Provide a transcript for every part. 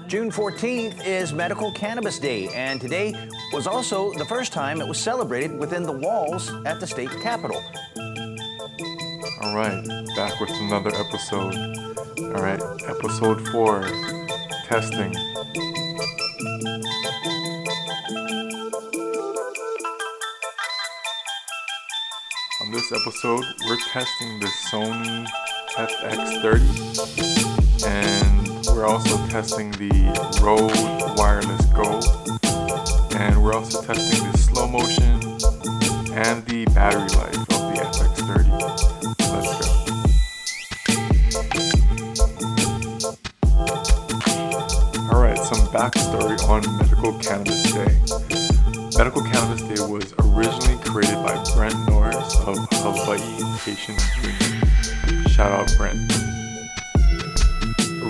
June 14th is Medical Cannabis Day, and today was also the first time it was celebrated within the walls at the state capitol. All right, back with another episode. All right, episode 4, testing. On this episode, we're testing the SONY FX30, and we're also testing the Rode Wireless Go, and we're also testing the slow motion and the battery life of the FX30. Let's go. Alright, some backstory on Medical Cannabis Day. Medical Cannabis Day was originally created by Brent Norris of Hawai'i State Capitol. Shout out Brent.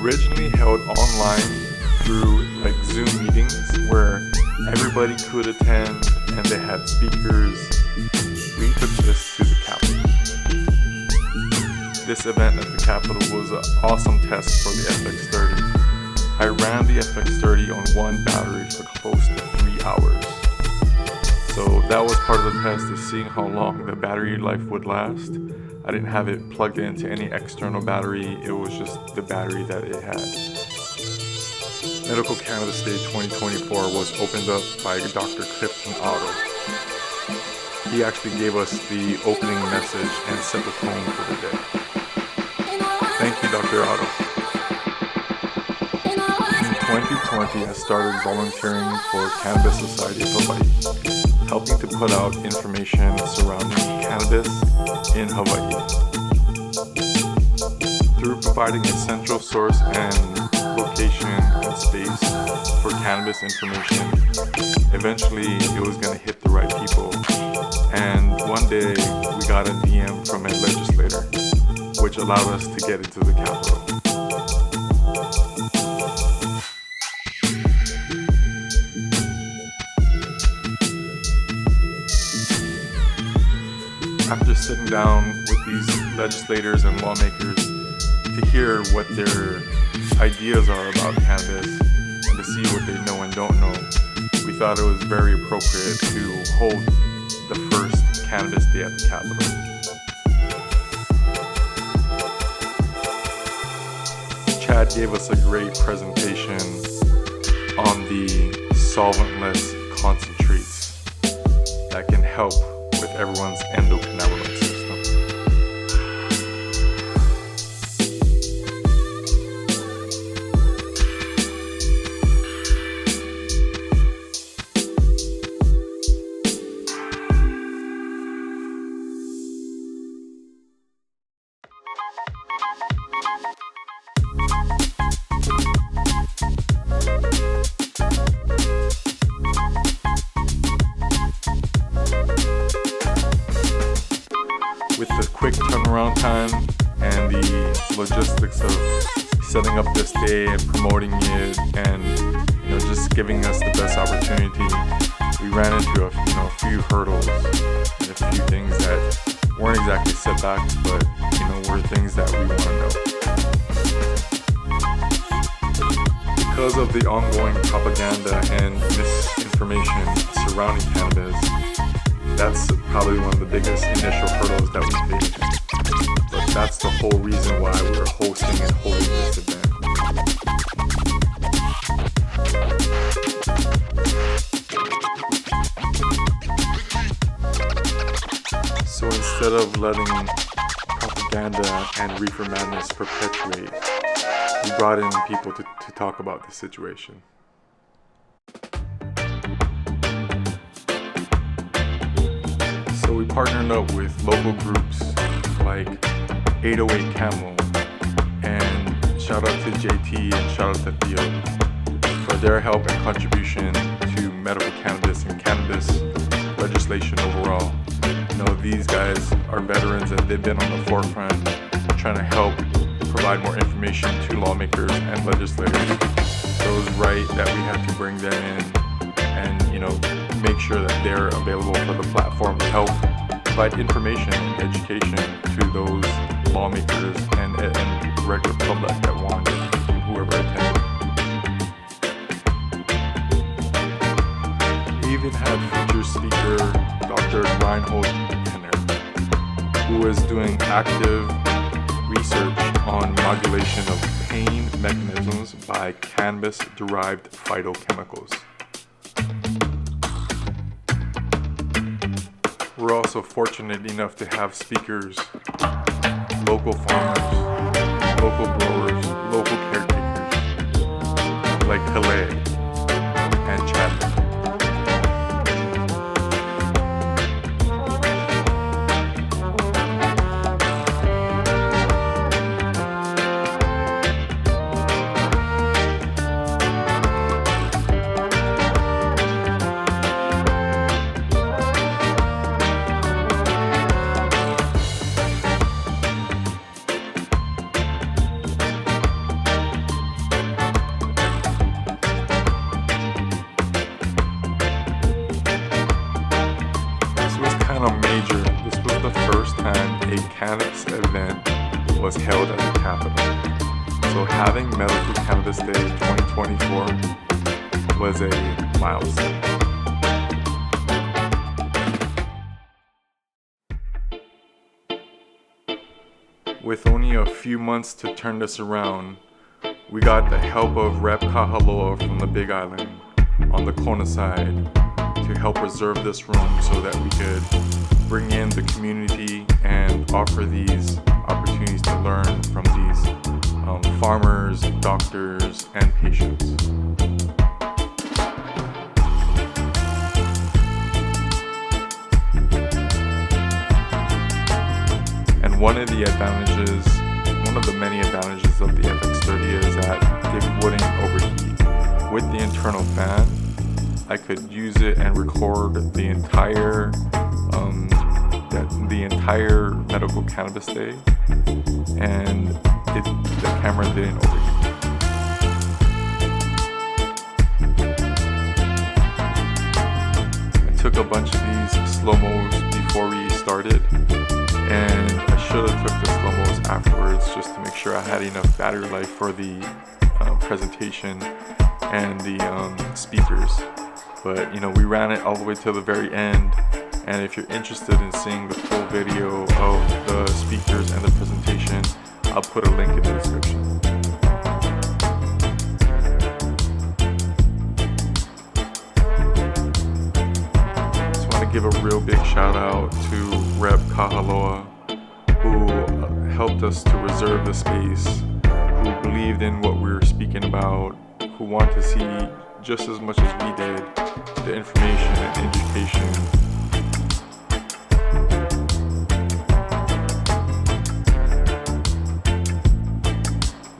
Originally held online through like Zoom meetings where everybody could attend and they had speakers. We took this to the Capitol. This event at the Capitol was an awesome test for the FX30. I ran the FX30 on one battery for close to 3 hours. So that was part of the test, is seeing how long the battery life would last. I didn't have it plugged into any external battery, it was just the battery that it had. Medical Cannabis Day 2024 was opened up by Dr. Clifton Otto. He actually gave us the opening message and set the tone for the day. Thank you, Dr. Otto. In 2020, I started volunteering for Cannabis Society of Hawaii, helping to put out information surrounding cannabis in Hawaii. Through providing a central source and location and space for cannabis information, eventually it was going to hit the right people. And one day we got a DM from a legislator, which allowed us to get into the Capitol. After sitting down with these legislators and lawmakers to hear what their ideas are about cannabis and to see what they know and don't know, we thought it was very appropriate to hold the first Cannabis Day at the Capitol. Chad gave us a great presentation on the solventless concentrates that can help with everyone's endocannabinoid system. With the quick turnaround time and the logistics of setting up this day and promoting it and just giving us the best opportunity, we ran into a few hurdles and a few things that weren't exactly setbacks, but were things that we want to know. Because of the ongoing propaganda and misinformation surrounding cannabis, that's probably one of the biggest initial hurdles that we face. But that's the whole reason why we're hosting and holding this event. So instead of letting propaganda and reefer madness perpetuate, we brought in people to talk about the situation. So we partnered up with local groups like 808 C.A.M.O, and shout out to JT and shout out to Theo for their help and contribution to medical cannabis and cannabis legislation overall. These guys are veterans and they've been on the forefront trying to help provide more information to lawmakers and legislators. So it was right that we had to bring them in and make sure that they're available for the platform to help provide information and education to those lawmakers and regular public that want it, and whoever attended. even had featured speaker Dr. Reinhold Penner, who is doing active research on modulation of pain mechanisms by cannabis-derived phytochemicals. We're also fortunate enough to have speakers, local farmers, local growers, local caretakers, like Kalei and Chad. Major. This was the first time a cannabis event was held at the Capitol. So having Medical Cannabis Day 2024 was a milestone. With only a few months to turn this around, we got the help of Rep Kahaloa from the Big Island on the Kona side to help reserve this room so that we could bring in the community and offer these opportunities to learn from these farmers, doctors, and patients. And one of the many advantages of the FX30 is that it wouldn't overheat. With the internal fan, I could use it and record the entire Medical Cannabis Day, and the camera didn't overheat. I took a bunch of these slow-mos before we started, and I should have took the slow-mos afterwards just to make sure I had enough battery life for the presentation and the speakers. But we ran it all the way to the very end, and if you're interested in seeing the full video of the speakers and the presentation, I'll put a link in the description. Just want to give a real big shout out to Rep Kahaloa, who helped us to reserve the space, who believed in what we were speaking about, who wanted to see just as much as we did the information and education.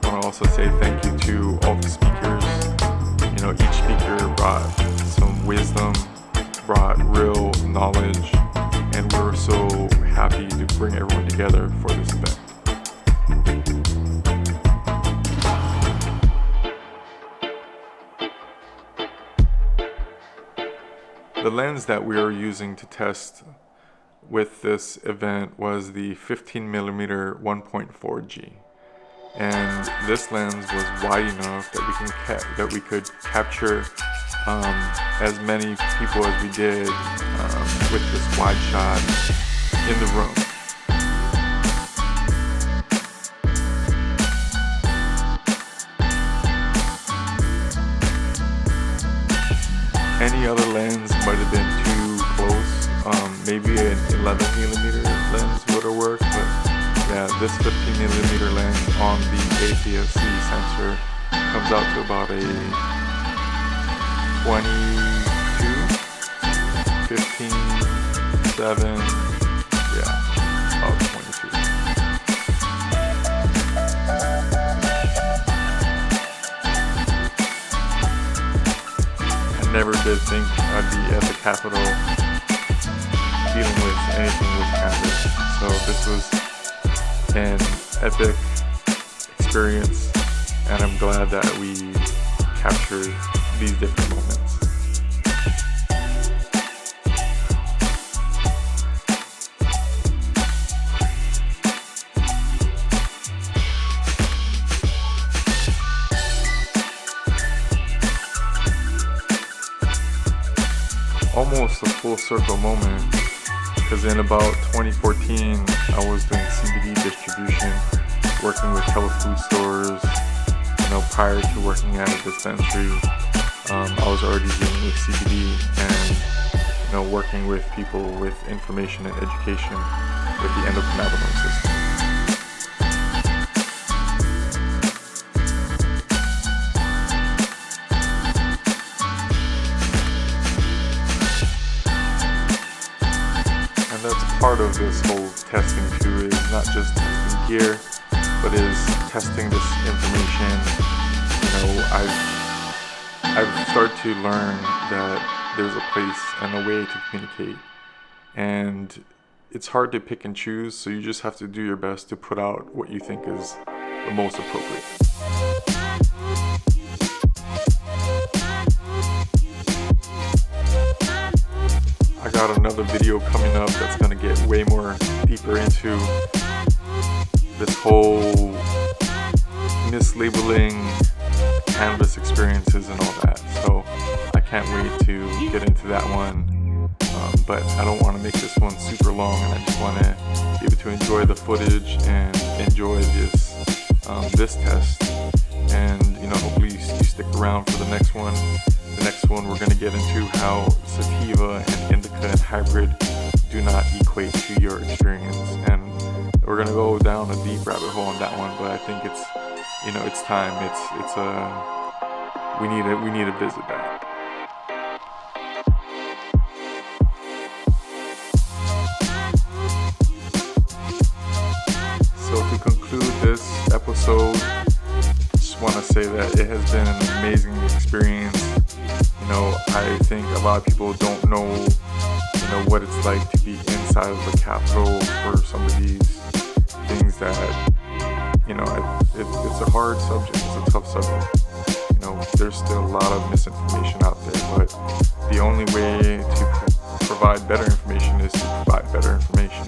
I want to also say thank you to all the speakers. Each speaker brought some wisdom, brought real knowledge, and we're so happy to bring everyone together for this event. The lens that we are using to test with this event was the 15mm 1.4G, and this lens was wide enough that we could capture as many people as we did with this wide shot in the room. Any other lens might have been too close. Maybe an 11mm lens would have worked, but yeah, this 15mm lens on the APS-C sensor comes out to about a 22, 15, 7, yeah, about 22. I never did think I'd be at the Capitol dealing with anything with cannabis. So this was an epic experience, and I'm glad that we captured these different moments. almost a full circle moment, because in about 2014 I was doing CBD distribution, working with health food stores. Prior to working at a dispensary, I was already dealing with CBD and working with people with information and education with the endocannabinoid system. And that's part of this whole testing too, is not just testing gear, but is testing this information. I've started to learn that there's a place and a way to communicate, and it's hard to pick and choose, so you just have to do your best to put out what you think is the most appropriate. I got another video coming up that's going to get way more deeper into this whole mislabeling cannabis experiences and all that, so I can't wait to get into that one, but I don't want to make this one super long, and I just want to be able to enjoy the footage and enjoy this test, and hopefully you stick around for the next one. The next one we're going to get into how sativa and indica and hybrid do not equate to your experience, and we're going to go down a deep rabbit hole on that one, but I think it's it's time. We need to visit that. So to conclude this episode, just want to say that it has been an amazing experience. I think a lot of people don't know, what it's like to be inside of the Capitol for some of these things that, it's a hard subject, it's a tough subject. There's still a lot of misinformation out there, but the only way to provide better information is to provide better information.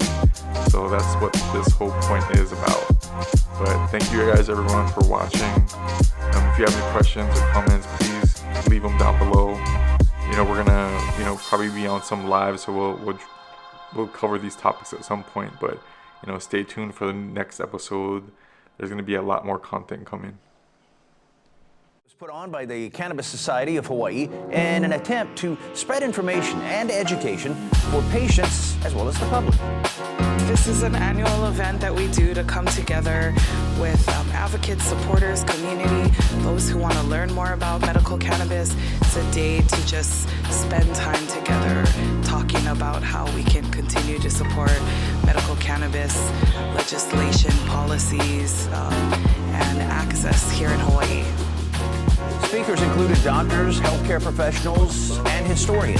So that's what this whole point is about. But thank you guys, everyone, for watching. If you have any questions or comments, please leave them down below. We're gonna, probably be on some live, so we'll cover these topics at some point. But stay tuned for the next episode. There's gonna be a lot more content coming. Put on by the Cannabis Society of Hawaii in an attempt to spread information and education for patients as well as the public. This is an annual event that we do to come together with advocates, supporters, community, those who want to learn more about medical cannabis. It's a day to just spend time together talking about how we can continue to support medical cannabis legislation, policies, and access here in Hawaii. Speakers included doctors, healthcare professionals, and historians.